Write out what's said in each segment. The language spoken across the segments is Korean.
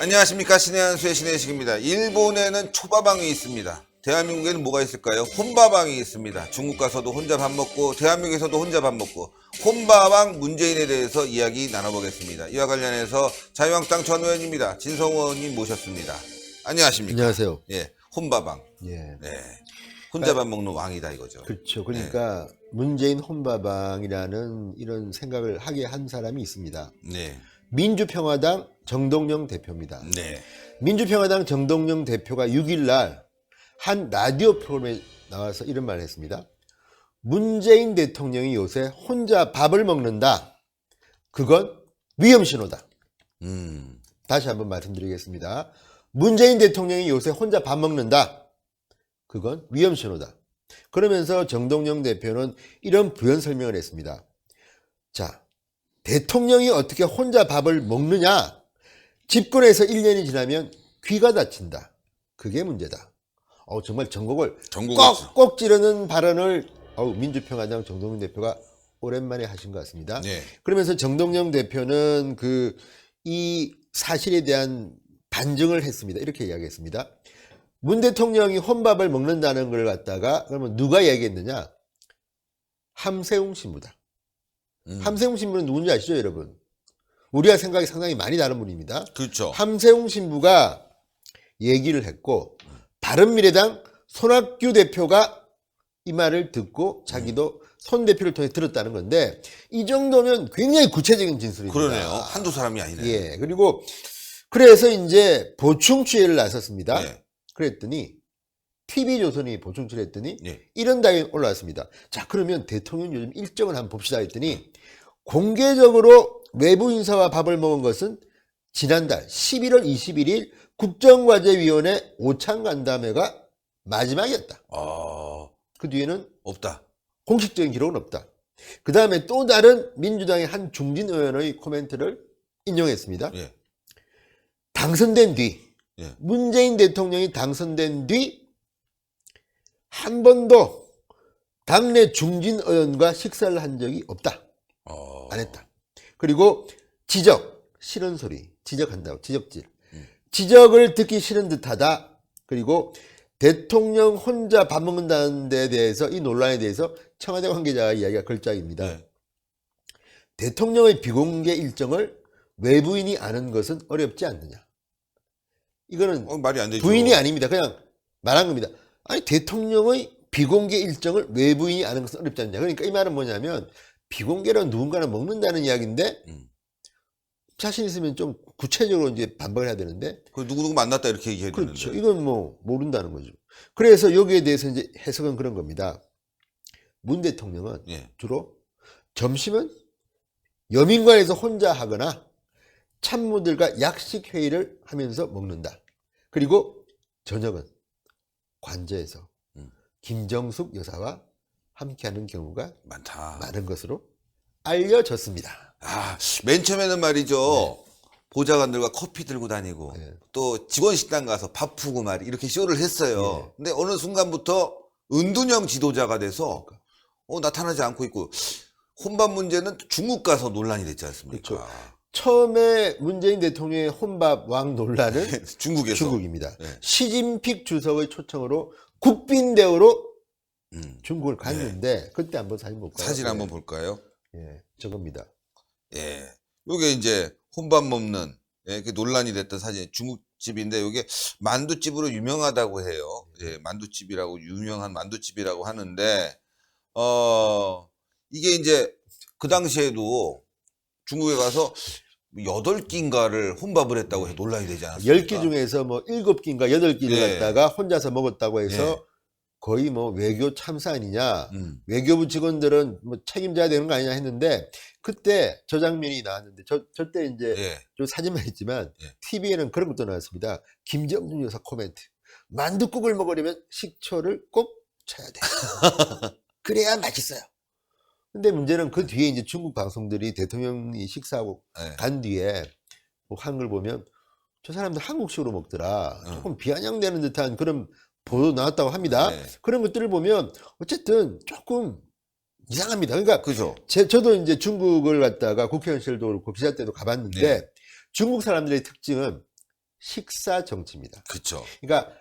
안녕하십니까. 신의 한수의 신의식입니다. 일본에는 초밥왕이 있습니다. 대한민국에는 뭐가 있을까요? 혼밥왕이 있습니다. 중국 가서도 혼자 밥 먹고 대한민국에서도 혼자 밥 먹고 혼밥왕 문재인에 대해서 이야기 나눠보겠습니다. 이와 관련해서 자유한국당 전 의원입니다. 진성호 의원님 모셨습니다. 안녕하십니까. 안녕하세요. 예, 혼밥왕. 예. 네, 혼자 밥 먹는 왕이다 이거죠. 그렇죠. 그러니까 문재인 혼밥왕이라는 이런 생각을 하게 한 사람이 있습니다. 네, 민주평화당 정동영 대표입니다. 네, 민주평화당 정동영 대표가 6일 날 한 라디오 프로그램에 나와서 이런 말을 했습니다. 문재인 대통령이 요새 혼자 밥을 먹는다. 그건 위험신호다. 다시 한번 말씀드리겠습니다. 문재인 대통령이 요새 혼자 밥 먹는다. 그건 위험신호다. 그러면서 정동영 대표는 이런 부연 설명을 했습니다. 자, 대통령이 어떻게 혼자 밥을 먹느냐? 집권해서 1년이 지나면 귀가 다친다. 그게 문제다. 정말 전곡을 꼭 찌르는 발언을 민주평화당 정동영 대표가 오랜만에 하신 것 같습니다. 네. 그러면서 정동영 대표는 이 사실에 대한 반증을 했습니다. 이렇게 이야기했습니다. 문 대통령이 혼밥을 먹는다는 걸 갖다가 그러면 누가 이야기했느냐? 함세웅 신부다. 함세웅 신부는 누군지 아시죠, 여러분? 우리와 생각이 상당히 많이 다른 분입니다. 그렇죠. 함세웅 신부가 얘기를 했고 바른미래당 손학규 대표가 이 말을 듣고 자기도 손 대표를 통해 들었다는 건데 이 정도면 굉장히 구체적인 진술입니다. 그러네요. 한두 사람이 아니네요. 예. 그리고 그래서 이제 보충 취재를 나섰습니다. 네. 그랬더니 TV조선이 보충 취재했더니 네. 이런 답이 올라왔습니다. 자, 그러면 대통령 요즘 일정을 한번 봅시다 했더니 공개적으로 외부 인사와 밥을 먹은 것은 지난달 11월 21일 국정과제위원회 오찬 간담회가 마지막이었다. 그 뒤에는 없다. 공식적인 기록은 없다. 그 다음에 또 다른 민주당의 한 중진 의원의 코멘트를 인용했습니다. 예. 당선된 뒤, 예. 문재인 대통령이 당선된 뒤 한 번도 당내 중진 의원과 식사를 한 적이 없다. 안 했다. 그리고 싫은 소리, 지적한다고, 지적질. 지적을 듣기 싫은 듯하다. 그리고 대통령 혼자 밥 먹는다는 데 대해서 이 논란에 대해서 청와대 관계자가 이야기가 걸작입니다. 네. 대통령의 비공개 일정을 외부인이 아는 것은 어렵지 않느냐. 이거는 말이 안 되죠. 부인이 아닙니다. 그냥 말한 겁니다. 아니 대통령의 비공개 일정을 외부인이 아는 것은 어렵지 않느냐. 그러니까 이 말은 뭐냐면 비공개로 누군가는 먹는다는 이야기인데 자신 있으면 좀 구체적으로 이제 반박을 해야 되는데 그 누구누구 만났다 이렇게 얘기해야 그렇죠. 되는데. 이건 뭐 모른다는 거죠. 그래서 여기에 대해서 이제 해석은 그런 겁니다. 문 대통령은 예. 주로 점심은 여민관에서 혼자 하거나 참모들과 약식 회의를 하면서 먹는다. 그리고 저녁은 관저에서 김정숙 여사와 함께하는 경우가 많은 것으로 알려졌습니다. 맨 처음에는 말이죠. 보좌관들과 커피 들고 다니고 또 직원 식당 가서 밥 푸고 이렇게 쇼를 했어요. 근데 어느 순간부터 은둔형 지도자가 돼서 나타나지 않고 있고 혼밥 문제는 중국 가서 논란이 됐지 않습니까? 그렇죠. 처음에 문재인 대통령의 혼밥 왕 논란은 중국입니다. 시진핑 주석의 초청으로 국빈 대우로 중국을 갔는데 그때 한번 사진 볼까요? 사진 한번 볼까요? 예, 저겁니다. 예, 요게 이제 혼밥 먹는 그 논란이 됐던 사진 중국집인데 요게 만두집으로 유명하다고 해요. 예, 만두집이라고 유명한 만두집이라고 하는데 이게 이제 그 당시에도 중국에 가서 8끼인가를 혼밥을 했다고 해서 논란이 되지 않았습니까? 10끼 중에서 뭐 7끼인가 8끼를 갖다가 혼자서 먹었다고 해서 거의 뭐 외교 참사 아니냐. 외교부 직원들은 뭐 책임져야 되는 거 아니냐 했는데 그때 저 장면이 나왔는데 저때 이제 좀 사진만 있지만 TV에는 그런 것도 나왔습니다. 김정준 여사 코멘트. 만둣국을 먹으려면 식초를 꼭 쳐야 돼. 그래야 맛있어요. 근데 문제는 그 뒤에 이제 중국 방송들이 대통령이 식사하고 간 뒤에 뭐 한글 보면 저 사람들 한국식으로 먹더라. 조금 비아냥되는 듯한 그런 보도 나왔다고 합니다. 그런 것들을 보면 어쨌든 조금 이상합니다. 그러니까 그죠. 저도 이제 중국을 갔다가 국회의원실도 그렇고 기자 때도 가봤는데 중국 사람들의 특징은 식사 정치입니다. 그렇죠. 그러니까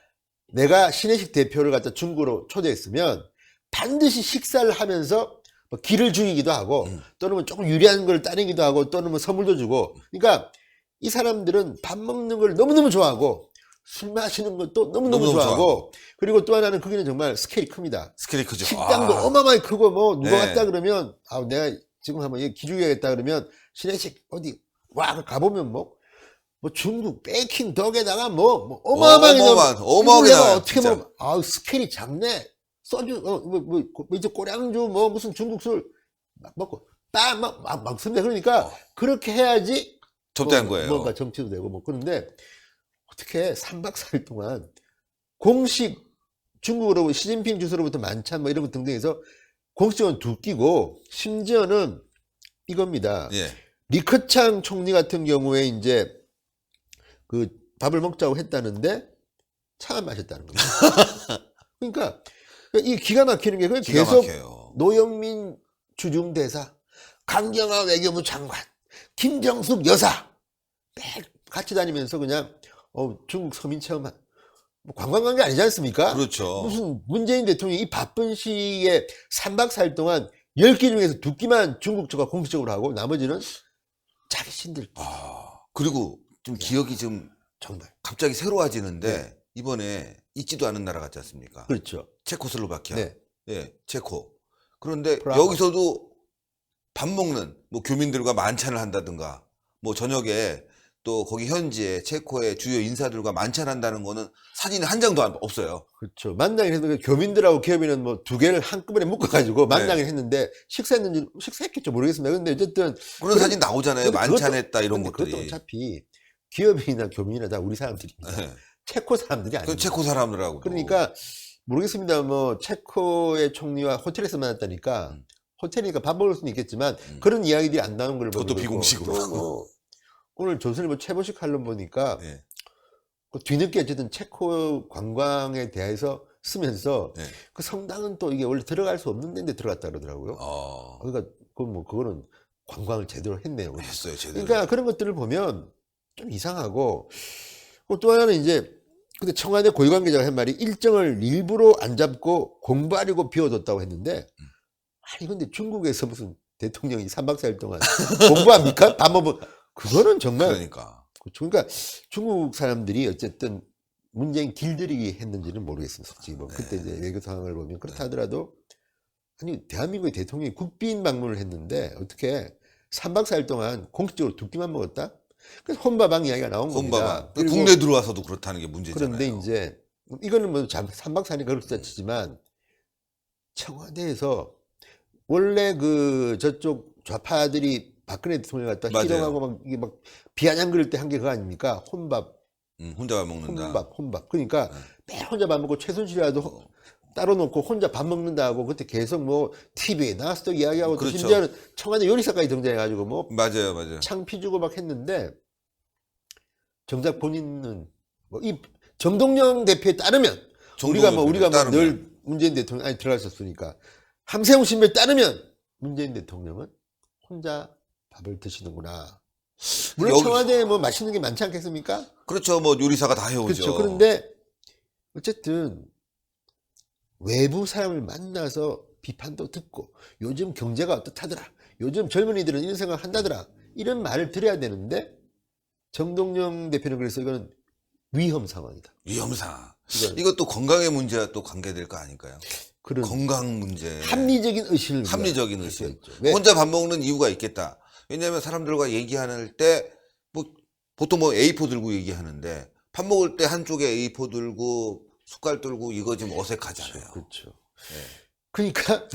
내가 신혜식 대표를 갖다 중국으로 초대했으면 반드시 식사를 하면서 뭐 기를 죽이기도 하고 또는 뭐 조금 유리한 걸 따내기도 하고 또는 뭐 선물도 주고 그러니까 이 사람들은 밥 먹는 걸 너무너무 좋아하고 술 마시는 것도 너무너무 너무너무 좋아하고 그리고 또 하나는 거기는 정말 스케일이 큽니다. 스케일이 크죠. 식당도 어마어마하게 크고 뭐 누가 네. 왔다 그러면 아 내가 지금 한번 기죽여야겠다 그러면 신혜식 어디 와 가보면 뭐 중국 베이킹 덕에다가 뭐 어마어마하게 어마어마하게 내가 나와요, 어떻게 진짜. 보면 아 스케일이 작네 소주 이제 꼬량주 뭐 무슨 중국 술 막 먹고 막 씁니다. 그러니까 그렇게 해야지 접대한 거예요. 뭔가 정치도 되고 뭐 그런데 어떻게 3박 4일 동안 공식 중국으로 시진핑 주석으로부터 만찬 뭐 이런 거 등등해서 공식적으로 두 끼고 심지어는 이겁니다. 예. 리커창 총리 같은 경우에 이제 그 밥을 먹자고 했다는데 차만 마셨다는 겁니다. 그러니까 이 기가 막히는 게 그냥 기가 계속 막혀요. 노영민 주중대사, 강경화 외교부 장관, 김정숙 여사 매일 같이 다니면서 그냥 중국 서민 체험한 뭐 관광 간 게 아니지 않습니까? 그렇죠. 무슨 문재인 대통령이 이 바쁜 시기에 3박 4일 동안 10끼 중에서 2끼만 중국 쪽과 공식적으로 하고 나머지는 자기 신들 그리고 좀 기억이 좀 정말 갑자기 새로워지는데 이번에 있지도 않은 나라 같지 않습니까? 그렇죠. 체코슬로바키아. 네. 예, 체코. 그런데 프라하. 여기서도 밥 먹는 뭐 교민들과 만찬을 한다든가 뭐 저녁에 또 거기 현지에 체코의 주요 인사들과 만찬한다는 거는 사진이 한 장도 없어요. 그렇죠. 만나긴 했는데 교민들하고 기업인은 뭐 두 개를 한꺼번에 묶어가지고 만나긴 했는데 식사했겠죠 모르겠습니다. 근데 어쨌든 그런 사진 나오잖아요. 만찬했다 이런 근데 것들이. 그것도 어차피 기업인이나 교민이나 다 우리 사람들입니다. 네. 체코 사람들이 그건 아니에요. 체코 사람들하고. 그러니까 모르겠습니다. 뭐 체코의 총리와 호텔에서 만났다니까 호텔이니까 밥 먹을 수는 있겠지만 그런 이야기들이 안 나온 걸 그것도 보고 비공식으로. 또 뭐 오늘 조선일보 최보식 칼럼 보니까 네. 그 뒤늦게 어쨌든 체코 관광에 대해서 쓰면서 네. 그 성당은 또 이게 원래 들어갈 수 없는 데인데 들어갔다 그러더라고요. 그러니까 그거는 관광을 제대로 했네요. 했어요, 제대로. 그러니까 그런 것들을 보면 좀 이상하고 또 하나는 이제 근데 청와대 고위 관계자가 한 말이 일정을 일부러 안 잡고 공부하려고 비워뒀다고 했는데 아니 근데 중국에서 무슨 대통령이 3박 4일 동안 공부합니까? 밥 먹으면 그거는 정말 그러니까. 그러니까 중국 사람들이 어쨌든 문재인 길들이기 했는지는 모르겠습니다. 솔직히 뭐 그때 이제 외교 상황을 보면 그렇다 하더라도 아니 대한민국의 대통령이 국빈 방문을 했는데 어떻게 3박 4일 동안 공식적으로 두 끼만 먹었다? 그래서 혼밥왕 이야기가 나온 겁니다. 혼밥왕. 그리고 국내 들어와서도 그렇다는 게 문제잖아요. 그런데 이제 이거는 뭐 3박 4일이 그렇다 치지만 청와대에서 원래 그 저쪽 좌파들이 박근혜 대통령 갖다 맞아요. 희롱하고 막 이게 막 비아냥 그럴 때 한 게 그거 아닙니까? 혼밥. 혼자 밥 먹는다. 혼밥. 그러니까 매일 혼자 밥 먹고 최순실이라도 따로 놓고 혼자 밥 먹는다 하고 그때 계속 뭐 TV에 나와서도 이야기하고 또 그렇죠. 심지어는 청와대 요리사까지 등장해가지고 뭐 맞아요. 창피 주고 막 했는데 정작 본인은 뭐 이 정동영 대표에 따르면 우리가 뭐 늘 문재인 대통령 안에 들어갔었으니까 함세웅 신부에 따르면 문재인 대통령은 혼자 밥을 드시는구나. 물론 청와대에 뭐 맛있는 게 많지 않겠습니까? 그렇죠. 뭐 요리사가 다 해오죠. 그렇죠. 그런데 어쨌든 외부 사람을 만나서 비판도 듣고 요즘 경제가 어떻다더라. 요즘 젊은이들은 이런 생각 한다더라. 이런 말을 들어야 되는데 정동영 대표는 그래서 이거는 위험 상황이다. 위험상. 이것도 건강의 문제와 또 관계될 거 아닐까요? 그런 건강 문제. 합리적인 의심을 합리적인 의심. 왜? 혼자 밥 먹는 이유가 있겠다. 왜냐하면 사람들과 얘기하는 때 뭐 보통 뭐 A4 들고 얘기하는데 밥 먹을 때 한쪽에 A4 들고 숟갈 들고 이거 좀 어색하잖아요. 그렇죠. 그러니까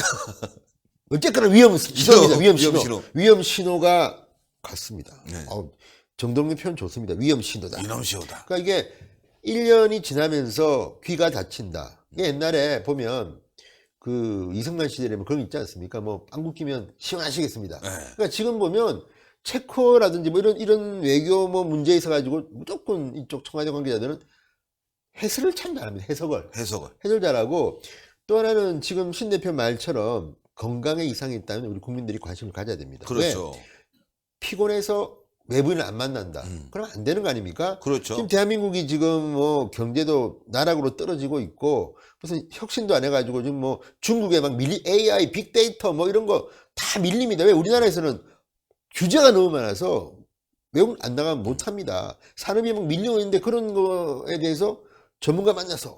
어쨌거나 위험 신호입니다. 위험 신호가 같습니다. 네. 정동영 표현 좋습니다. 위험 신호다. 위험 신호다. 그러니까 이게 1년이 지나면서 귀가 다친다. 이게 옛날에 보면 그 이승만 시절에 뭐 그런 거 있지 않습니까? 뭐 빵국 끼면 시원하시겠습니다. 네. 그러니까 지금 보면 체코라든지 뭐 이런 외교 뭐 문제에 있어 가지고 무조건 이쪽 청와대 관계자들은 해설을 참 잘합니다. 해설 잘하고 또 하나는 지금 신 대표 말처럼 건강에 이상이 있다면 우리 국민들이 관심을 가져야 됩니다. 그렇죠. 왜? 피곤해서 외부인을 안 만난다. 그럼 안 되는 거 아닙니까? 그렇죠. 지금 대한민국이 지금 뭐 경제도 나락으로 떨어지고 있고 무슨 혁신도 안 해가지고 지금 뭐 중국에 막 AI, 빅데이터 뭐 이런 거 다 밀립니다. 왜 우리나라에서는 규제가 너무 많아서 외국 안 나가면 못 합니다. 산업이 막 밀리고 있는데 그런 거에 대해서 전문가 만나서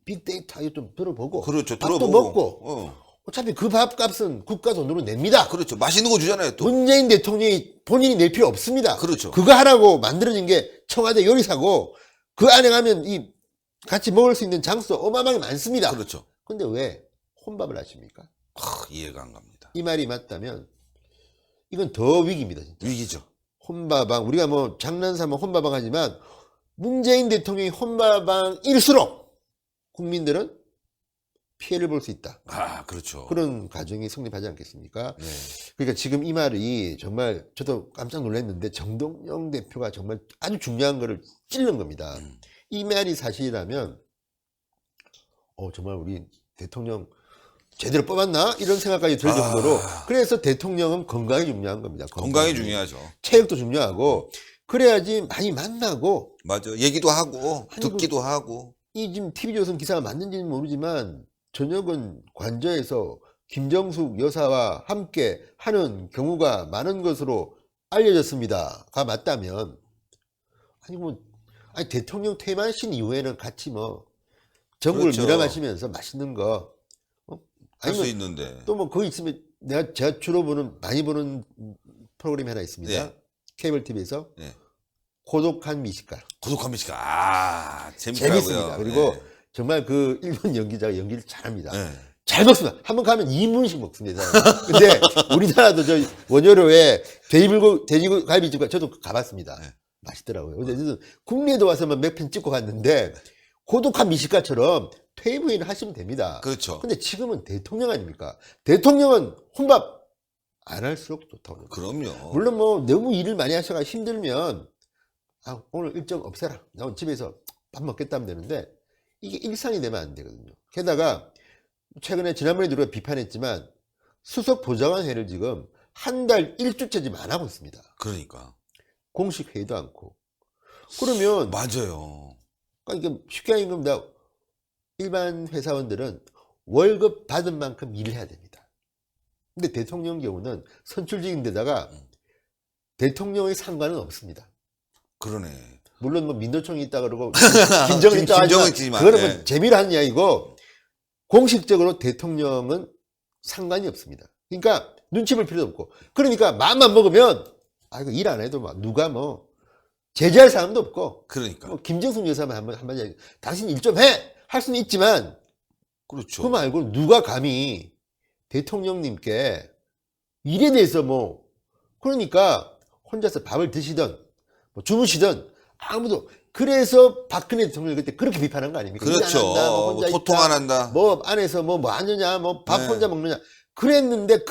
빅데이터 이거 좀 들어보고 그렇죠. 밥도 들어보고. 먹고 어차피 그 밥값은 국가 돈으로 냅니다. 그렇죠. 맛있는 거 주잖아요, 또. 문재인 대통령이 본인이 낼 필요 없습니다. 그렇죠. 그거 하라고 만들어진 게 청와대 요리사고 그 안에 가면 이 같이 먹을 수 있는 장소 어마어마하게 많습니다. 그렇죠. 근데 왜 혼밥을 하십니까? 이해가 안 갑니다. 이 말이 맞다면 이건 더 위기입니다. 진짜. 위기죠. 혼밥왕 우리가 뭐 장난삼아 혼밥왕 하지만 문재인 대통령이 혼밥왕일수록 국민들은 피해를 볼 수 있다. 그렇죠. 그런 가정이 성립하지 않겠습니까? 네. 그러니까 지금 이 말이 정말 저도 깜짝 놀랐는데 정동영 대표가 정말 아주 중요한 거를 찔른 겁니다. 이 말이 사실이라면 정말 우리 대통령 제대로 뽑았나? 이런 생각까지 들 정도로 그래서 대통령은 건강이 중요한 겁니다. 건강이 중요하죠. 체력도 중요하고 그래야지 많이 만나고 맞아. 얘기도 하고 아니, 듣기도 하고. 이 지금 TV조선 기사가 맞는지는 모르지만 저녁은 관저에서 김정숙 여사와 함께 하는 경우가 많은 것으로 알려졌습니다.가 맞다면 아니 대통령 퇴임하신 이후에는 같이 뭐 전국을 그렇죠. 밀어마시면서 맛있는 거 할 수 있는데. 또 뭐 거기 있으면 제가 주로 많이 보는 프로그램이 하나 있습니다. 네. 케이블 TV에서 네. 고독한 미식가. 고독한 미식가. 재밌더라고요. 재밌습니다. 그리고 네. 정말 그 일본 연기자가 연기를 잘합니다. 네. 잘 먹습니다. 한번 가면 2인분씩 먹습니다. 근데 우리나라도 저 원효로에 돼지갈비집가 저도 가봤습니다. 네. 맛있더라고요. 근데 국내에도 와서만 몇 편 찍고 갔는데 고독한 미식가처럼 퇴임 후에는 하시면 됩니다. 그렇죠. 근데 지금은 대통령 아닙니까? 대통령은 혼밥 안 할수록 좋다고. 그럼요. 물론 뭐 너무 일을 많이 하셔가 힘들면 오늘 일정 없애라. 나 오늘 집에서 밥 먹겠다 하면 되는데 이게 일상이 되면 안 되거든요. 게다가 최근에 지난번에도 우리가 비판했지만 수석 보좌관 회의를 지금 한 달 1주째 지금 안 하고 있습니다. 그러니까. 공식 회의도 않고. 그러면 맞아요. 그러니까 쉽게 하는 겁니다. 일반 회사원들은 월급 받은 만큼 일을 해야 됩니다. 근데 대통령 경우는 선출직인 데다가 대통령의 상관은 없습니다. 그러네. 물론 뭐 민노총이 있다 그러고 김정은 있다 김정은 하지만 있지만, 그거는 네. 뭐 재미로 하는 이야기고 공식적으로 대통령은 상관이 없습니다. 그러니까 눈치 볼 필요도 없고 그러니까 마음만 먹으면 이거 일 안 해도 막 누가 뭐 제재할 사람도 없고 그러니까. 뭐 김정숙 여사만 한마디 얘기 당신 일 좀 해! 할 수는 있지만 그렇죠. 그거 말고 누가 감히 대통령님께 일에 대해서 뭐 그러니까 혼자서 밥을 드시든 뭐 주무시든 아무도 그래서 박근혜 대통령 그때 그렇게 비판한 거 아닙니까? 일 안 그렇죠. 한다, 뭐 혼자 소통 있다, 안 한다. 뭐 안에서 뭐 하느냐 뭐 밥 네. 혼자 먹느냐 그랬는데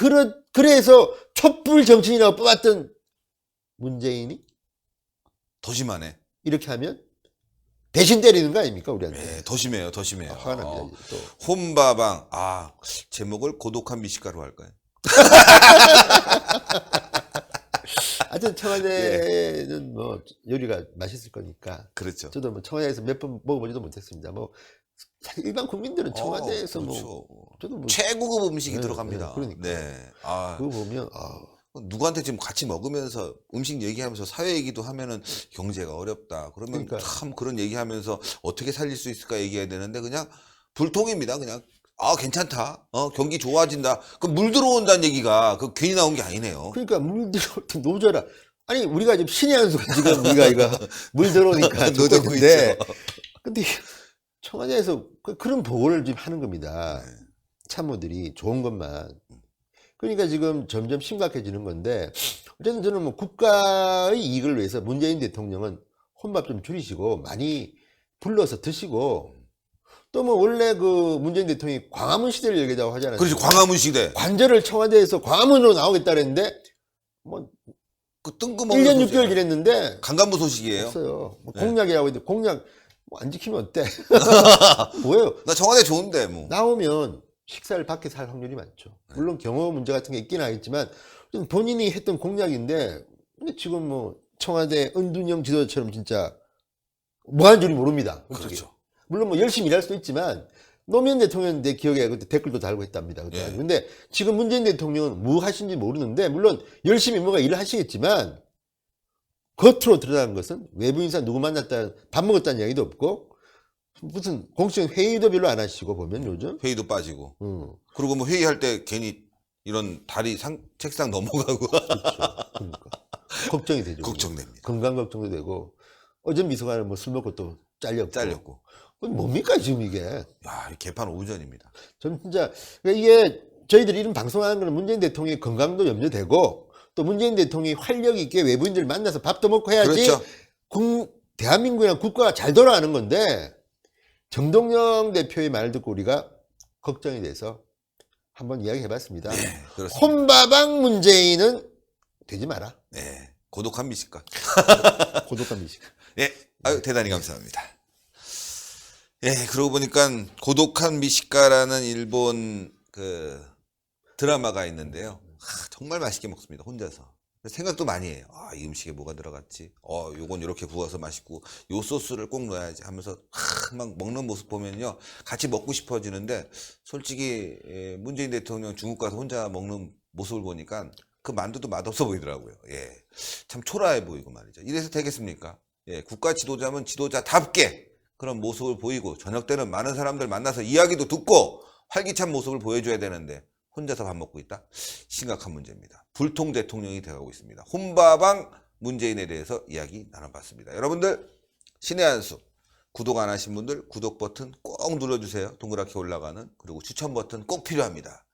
그래서 촛불 정치인이라고 뽑았던 문재인이 더 심하네. 이렇게 하면 대신 때리는 거 아닙니까 우리한테? 네, 더 심해요. 더 심해요. 화가 납니다. 이제 또. 혼바방. 제목을 고독한 미식가로 할까요? 하여튼 청와대는 뭐 요리가 맛있을 거니까 그렇죠. 저도 뭐 청와대에서 몇 번 먹어보지도 못했습니다. 뭐 사실 일반 국민들은 청와대에서 그렇죠. 뭐 저도 뭐 최고급 음식이 네, 들어갑니다. 네, 그러니까. 네. 그거 보면 누구한테 지금 같이 먹으면서 음식 얘기하면서 사회 얘기도 하면은 경제가 어렵다. 그러면 그러니까. 참 그런 얘기하면서 어떻게 살릴 수 있을까 얘기해야 되는데 그냥 불통입니다. 그냥 괜찮다. 경기 좋아진다. 그 물 들어온다는 얘기가 그 괜히 나온 게 아니네요. 그러니까 물 들어올 때 노져라. 아니 우리가 지금 신의 한 수가 지금 우리가 이거 물 들어오니까 노젓고 듣고 있는데 있죠. 근데 청와대에서 그런 보고를 지금 하는 겁니다. 참모들이 좋은 것만. 그러니까 지금 점점 심각해지는 건데 어쨌든 저는 뭐 국가의 이익을 위해서 문재인 대통령은 혼밥 좀 줄이시고 많이 불러서 드시고 또 뭐 원래 그 문재인 대통령이 광화문 시대를 열겠다고 하잖아요. 그렇지. 광화문 시대. 관절을 청와대에서 광화문으로 나오겠다 그랬는데 뭐 그 뜬금없는 1년 소식이야. 6개월 지냈는데 강간부 소식이에요. 없어요. 뭐 네. 공약이라고 했는데 공약 뭐 안 지키면 어때? 뭐예요? 나 청와대 좋은데 뭐. 나오면 식사를 밖에서 할 확률이 많죠. 물론 경호 문제 같은 게 있긴 하겠지만 좀 본인이 했던 공약인데 근데 지금 뭐 청와대 은둔형 지도자처럼 진짜 뭐 하는 줄 모릅니다. 솔직히. 그렇죠. 물론 뭐 열심히 일할 수도 있지만 노무현 대통령 내 기억에 그때 댓글도 달고 했답니다. 그때. 예. 근데 지금 문재인 대통령은 뭐 하신지 모르는데 물론 열심히 뭔가 일을 하시겠지만 겉으로 드러나는 것은 외부 인사 누구 만났다 밥 먹었다는 이야기도 없고 무슨 공식적인 회의도 별로 안 하시고 보면 요즘 회의도 빠지고. 그리고 뭐 회의할 때 괜히 이런 다리 책상 넘어가고. 그러니까 걱정이 되죠. 걱정됩니다. 건강 걱정도 되고 어제 미소가는 뭐 술 먹고 또 잘렸고. 그건 뭡니까 지금 이게? 야, 이 개판 오전입니다. 저는 진짜 이게 저희들이 이런 방송하는 거는 문재인 대통령의 건강도 염려되고 또 문재인 대통령이 활력 있게 외부인들 만나서 밥도 먹고 해야지 그렇죠. 대한민국이랑 국가가 잘 돌아가는 건데 정동영 대표의 말을 듣고 우리가 걱정이 돼서 한번 이야기해봤습니다. 네, 그렇습니다. 혼바방 문재인은 되지 마라. 네, 고독한 미식가. 고독한 미식. 예, 아유, 대단히 감사합니다. 예, 그러고 보니까 고독한 미식가라는 일본 그 드라마가 있는데요. 정말 맛있게 먹습니다. 혼자서. 생각도 많이 해요. 아, 이 음식에 뭐가 들어갔지? 요건 이렇게 구워서 맛있고, 요 소스를 꼭 넣어야지 하면서 막 먹는 모습 보면요. 같이 먹고 싶어지는데, 솔직히 문재인 대통령 중국 가서 혼자 먹는 모습을 보니까 그 만두도 맛없어 보이더라고요. 예, 참 초라해 보이고 말이죠. 이래서 되겠습니까? 예, 국가 지도자면 지도자답게 그런 모습을 보이고 저녁 때는 많은 사람들 만나서 이야기도 듣고 활기찬 모습을 보여줘야 되는데 혼자서 밥 먹고 있다? 심각한 문제입니다. 불통 대통령이 돼가고 있습니다. 혼바방 문재인에 대해서 이야기 나눠봤습니다. 여러분들 신의 한수 구독 안 하신 분들 구독 버튼 꼭 눌러주세요. 동그랗게 올라가는. 그리고 추천 버튼 꼭 필요합니다.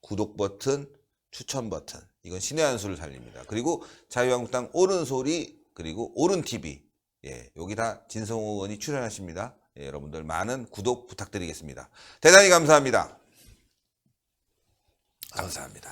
구독 버튼, 추천 버튼, 이건 신의 한수를 살립니다. 그리고 자유한국당 옳은 소리, 그리고 옳은 TV, 예, 여기 다 진성호 의원이 출연하십니다. 예, 여러분들 많은 구독 부탁드리겠습니다. 대단히 감사합니다. 감사합니다.